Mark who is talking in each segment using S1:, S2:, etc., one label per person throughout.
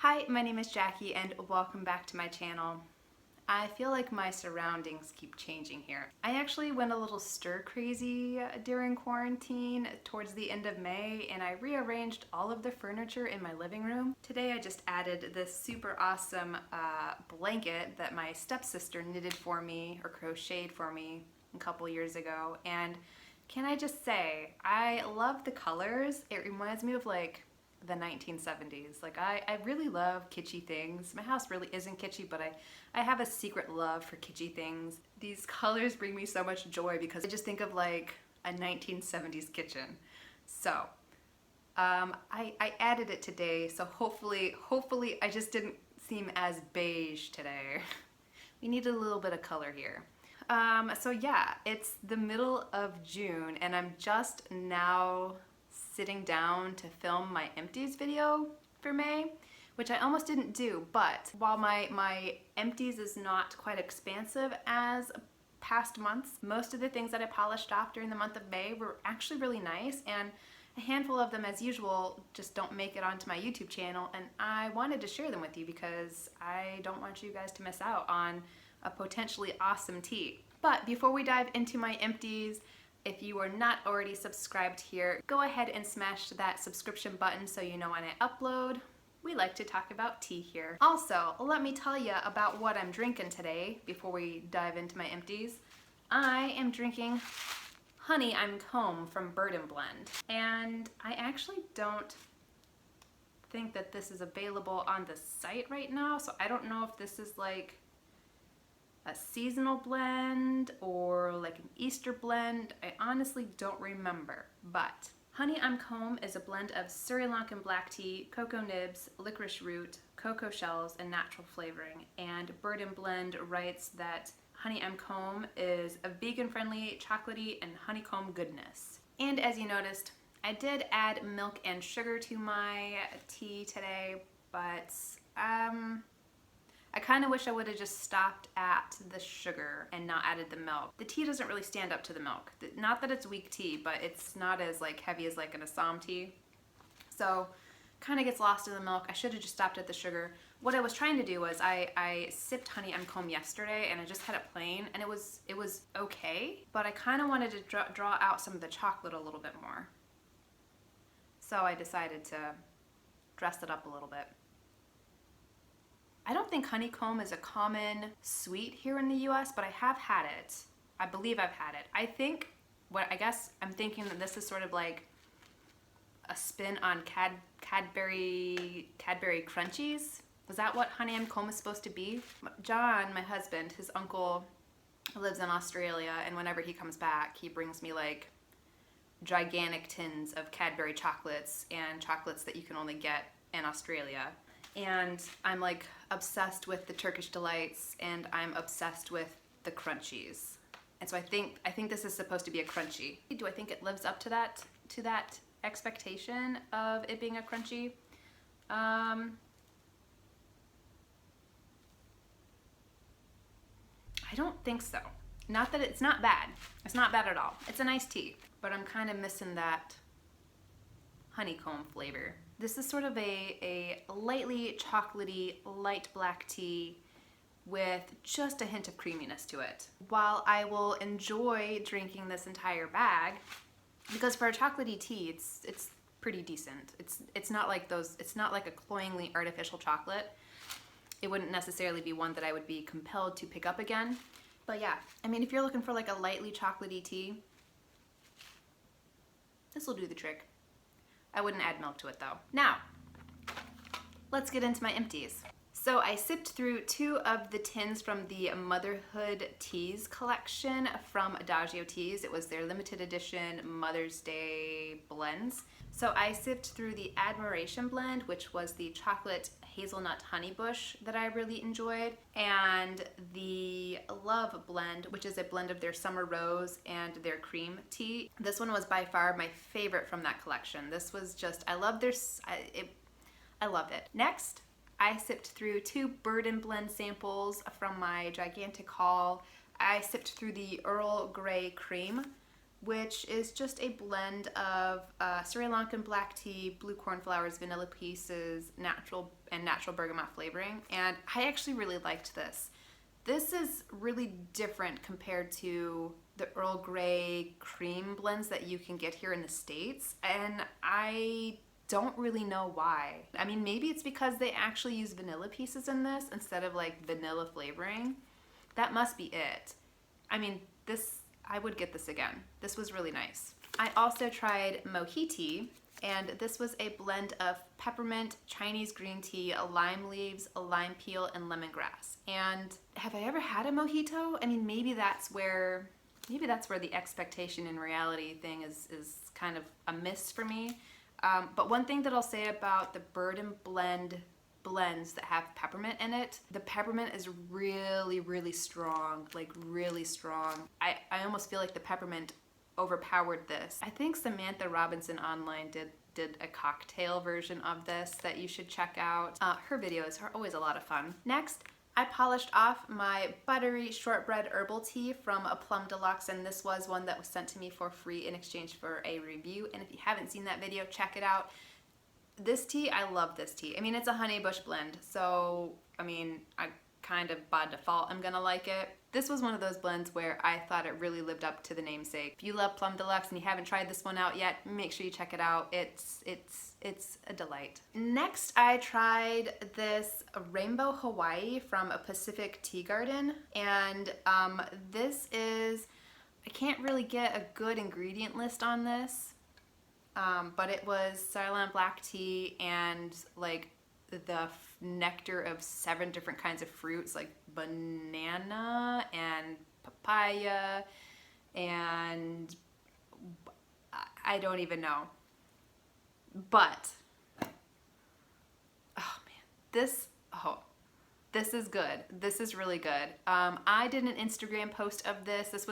S1: Hi, my name is Jackie and welcome back to my channel. I feel like my surroundings keep changing here. I actually went a little stir crazy during quarantine towards the end of May, and I rearranged all of the furniture in my living room. Today I just added this super awesome blanket that my stepsister knitted for me or crocheted for me a couple years ago, and can I just say, I love the colors. It reminds me of like the 1970s. Like I really love kitschy things. My house really isn't kitschy, but I have a secret love for kitschy things. These colors bring me so much joy because I just think of like a 1970s kitchen. So I added it today, so hopefully I just didn't seem as beige today. We need a little bit of color here. So yeah, it's the middle of June and I'm just now sitting down to film my empties video for May, which I almost didn't do, but while my empties is not quite expansive as past months, most of the things that I polished off during the month of May were actually really nice, and a handful of them, as usual, just don't make it onto my YouTube channel, and I wanted to share them with you because I don't want you guys to miss out on a potentially awesome tee. But before we dive into my empties, if you are not already subscribed here, go ahead and smash that subscription button so you know when I upload. We like to talk about tea here. Also, let me tell you about what I'm drinking today before we dive into my empties. I am drinking Honeycomb from Bird & Blend, and I actually don't think that this is available on the site right now, so I don't know if this is like a seasonal blend or like an Easter blend. I honestly don't remember, but Honeycomb is a blend of Sri Lankan black tea, cocoa nibs, licorice root, cocoa shells, and natural flavoring. And Bird & Blend writes that Honeycomb is a vegan-friendly, chocolatey, and honeycomb goodness. And as you noticed, I did add milk and sugar to my tea today, but I kind of wish I would have just stopped at the sugar and not added the milk. The tea doesn't really stand up to the milk. Not that it's weak tea, but it's not as like heavy as like an Assam tea. So kind of gets lost in the milk. I should have just stopped at the sugar. What I was trying to do was I sipped Honeycomb yesterday and I just had it plain, and it was okay, but I kind of wanted to draw out some of the chocolate a little bit more. So I decided to dress it up a little bit. I don't think honeycomb is a common sweet here in the US, but I have had it. I believe I've had it. I guess I'm thinking that this is sort of like a spin on Cadbury Crunchies. Was that what honeycomb is supposed to be? John, my husband, his uncle lives in Australia, and whenever he comes back, he brings me like gigantic tins of Cadbury chocolates and chocolates that you can only get in Australia. And I'm like obsessed with the Turkish Delights, and I'm obsessed with the Crunchies. And so I think this is supposed to be a crunchy. Do I think it lives up to that expectation of it being a crunchy? I don't think so. Not that it's not bad. It's not bad at all. It's a nice tea, but I'm kind of missing that honeycomb flavor. This is sort of a lightly chocolatey, light black tea with just a hint of creaminess to it. While I will enjoy drinking this entire bag, because for a chocolatey tea, it's pretty decent. It's not like a cloyingly artificial chocolate. It wouldn't necessarily be one that I would be compelled to pick up again. But yeah, I mean, if you're looking for like a lightly chocolatey tea, this will do the trick. I wouldn't add milk to it though. Now, let's get into my empties. So I sipped through 2 of the tins from the Motherhood Tees collection from Adagio Tees. It was their limited edition Mother's Day blends. So I sipped through the Admiration blend, which was the chocolate hazelnut honeybush that I really enjoyed, and the Love blend, which is a blend of their summer rose and their cream tea. This one was by far my favorite from that collection. This was just, I loved it. Next, I sipped through 2 Bird & Blend samples from my gigantic haul. I sipped through the Earl Grey Cream, which is just a blend of Sri Lankan black tea, blue cornflowers, vanilla pieces, natural and natural bergamot flavoring, and I actually really liked this. This is really different compared to the Earl Grey cream blends that you can get here in the States, and I don't really know why. I mean, maybe it's because they actually use vanilla pieces in this instead of like vanilla flavoring. That must be it. I mean, I would get this again. This was really nice. I also tried Mohiti, and this was a blend of peppermint, Chinese green tea, lime leaves, lime peel, and lemongrass. And have I ever had a mojito? I mean, maybe that's where the expectation and reality thing is kind of a miss for me. But one thing that I'll say about the Bird and Blend blends that have peppermint in it, the peppermint is really, really strong, like really strong. I almost feel like the peppermint overpowered this. I think Samantha Robinson online did a cocktail version of this that you should check out. Her videos are always a lot of fun. Next, I polished off my buttery shortbread herbal tea from a Plum Deluxe, and this was one that was sent to me for free in exchange for a review. And if you haven't seen that video, check it out. This tea, I love this tea. I mean, it's a honey bush blend, so I mean, I kind of by default I'm gonna like it. This was one of those blends where I thought it really lived up to the namesake. If you love Plum Deluxe and you haven't tried this one out yet, make sure you check it out. It's a delight. Next, I tried this Rainbow Hawaii from a Pacific Tea Garden, and this is, I can't really get a good ingredient list on this, but it was Ceylon black tea and like the nectar of 7 different kinds of fruits, like banana and papaya, and I don't even know. But oh man, this is good. This is really good. I did an Instagram post of this. This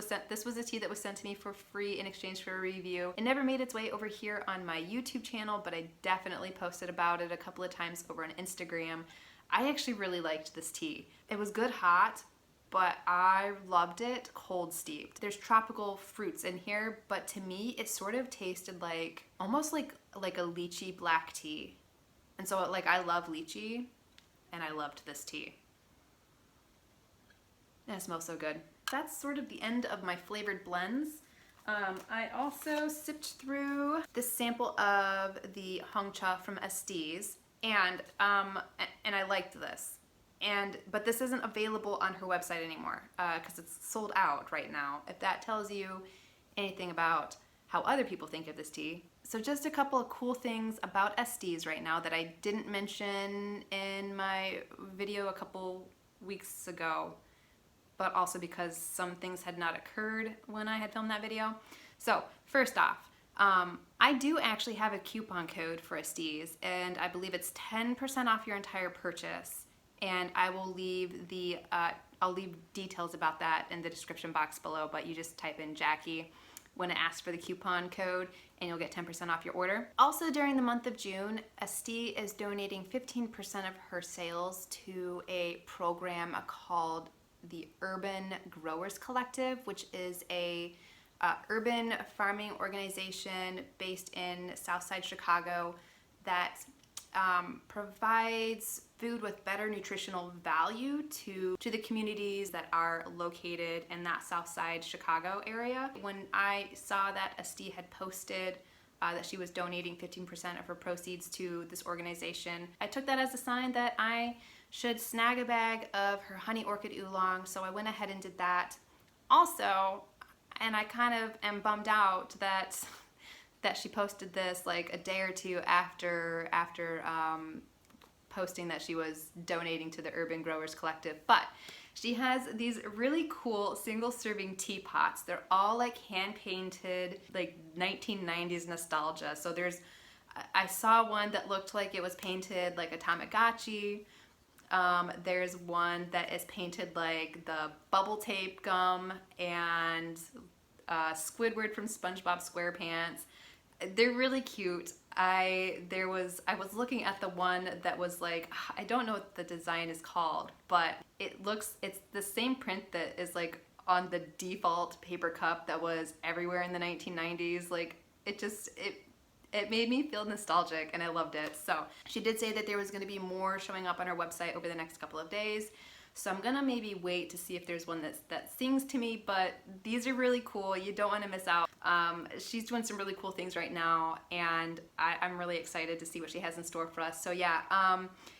S1: was a tea that was sent to me for free in exchange for a review. It never made its way over here on my YouTube channel, but I definitely posted about it a couple of times over on Instagram. I actually really liked this tea. It was good hot, but I loved it cold steeped. There's tropical fruits in here, but to me it sort of tasted like almost like a lychee black tea. And so like I love lychee, and I loved this tea. And it smells so good. That's sort of the end of my flavored blends. I also sipped through this sample of the Hong Cha from Estes, and I liked this. But this isn't available on her website anymore because it's sold out right now. If that tells you anything about how other people think of this tea. So just a couple of cool things about Estes right now that I didn't mention in my video a couple weeks ago, but also because some things had not occurred when I had filmed that video. So first off, I do actually have a coupon code for Estes, and I believe it's 10% off your entire purchase. And I will leave I'll leave details about that in the description box below, but you just type in Jackie when it asks for the coupon code and you'll get 10% off your order. Also during the month of June, Estes is donating 15% of her sales to a program called the Urban Growers Collective, which is a urban farming organization based in Southside Chicago that provides food with better nutritional value to the communities that are located in that Southside Chicago area. When I saw that Estes had posted that she was donating 15% of her proceeds to this organization, I took that as a sign that I should snag a bag of her honey orchid oolong, so I went ahead and did that. Also, and I kind of am bummed out that she posted this like a day or two after posting that she was donating to the Urban Growers Collective. But she has these really cool single serving teapots. They're all like hand painted, like 1990s nostalgia. So I saw one that looked like it was painted like a Tamagotchi. There's one that is painted like the bubble tape gum and Squidward from SpongeBob SquarePants. They're really cute. I was looking at the one that was like, I don't know what the design is called, but it's the same print that is like on the default paper cup that was everywhere in the 1990s. Like it It made me feel nostalgic and I loved it. So she did say that there was going to be more showing up on her website over the next couple of days. So I'm gonna maybe wait to see if there's one that sings to me, but these are really cool. You don't want to miss out. She's doing some really cool things right now, and I'm really excited to see what she has in store for us. So yeah,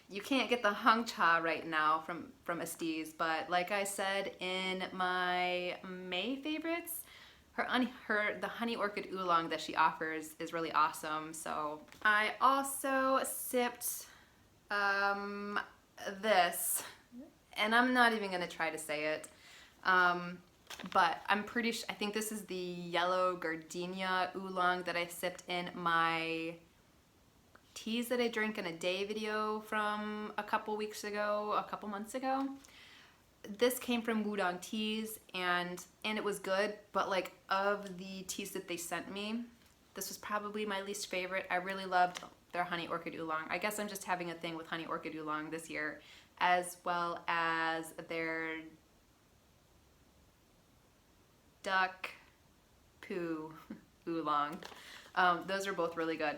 S1: you can't get the hung cha right now from Estes, but like I said in my May favorites, the honey orchid oolong that she offers is really awesome. So I also sipped this. And I'm not even gonna try to say it, but I'm pretty sure, I think this is the yellow gardenia oolong that I sipped in my teas that I drink in a day video from a couple months ago. This came from Adagio Tees, and it was good, but like of the teas that they sent me, this was probably my least favorite. I really loved their honey orchid oolong. I guess I'm just having a thing with honey orchid oolong this year, as well as their duck poo oolong. Those are both really good.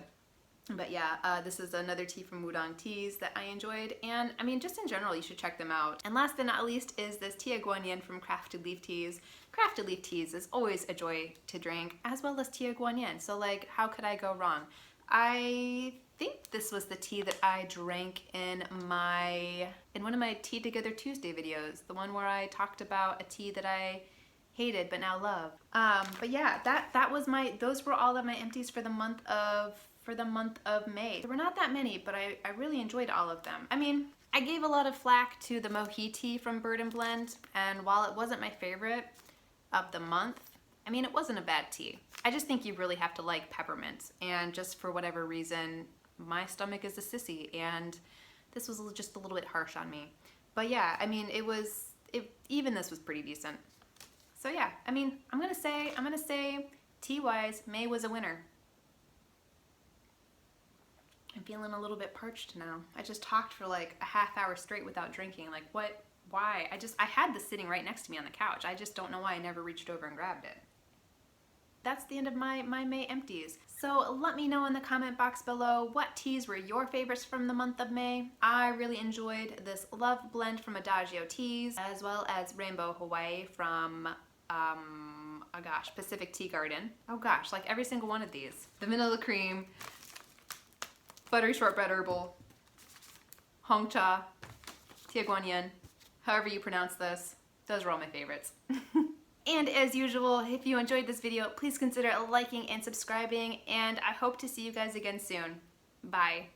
S1: But yeah, this is another tea from Adagio Tees that I enjoyed, and I mean, just in general, you should check them out. And last but not least is this Tea Guanyin from Crafted Leaf Teas. Crafted Leaf Teas is always a joy to drink, as well as Tea Guanyin, so like, how could I go wrong? I think this was the tea that I drank in one of my Tea Together Tuesday videos, the one where I talked about a tea that I hated but now love. But yeah, those were all of my empties for the month of May. There were not that many, but I really enjoyed all of them. I mean, I gave a lot of flack to the Mohi tea from Bird and Blend, and while it wasn't my favorite of the month, I mean, it wasn't a bad tea. I just think you really have to like peppermint, and just for whatever reason, my stomach is a sissy, and this was just a little bit harsh on me. But yeah, I mean, even this was pretty decent. So yeah, I mean, I'm gonna say tea-wise, May was a winner. I'm feeling a little bit parched now. I just talked for like a half hour straight without drinking. Like what? Why? I had this sitting right next to me on the couch. I just don't know why I never reached over and grabbed it. That's the end of my May empties. So let me know in the comment box below what teas were your favorites from the month of May. I really enjoyed this Love Blend from Adagio Tees, as well as Rainbow Hawaii from, oh gosh, Pacific Tea Garden. Oh gosh, like every single one of these. The Vanilla Cream, Buttery Shortbread Herbal, Hong Cha, Tea Guanyin, however you pronounce this. Those are all my favorites. And as usual, if you enjoyed this video, please consider liking and subscribing, and I hope to see you guys again soon. Bye.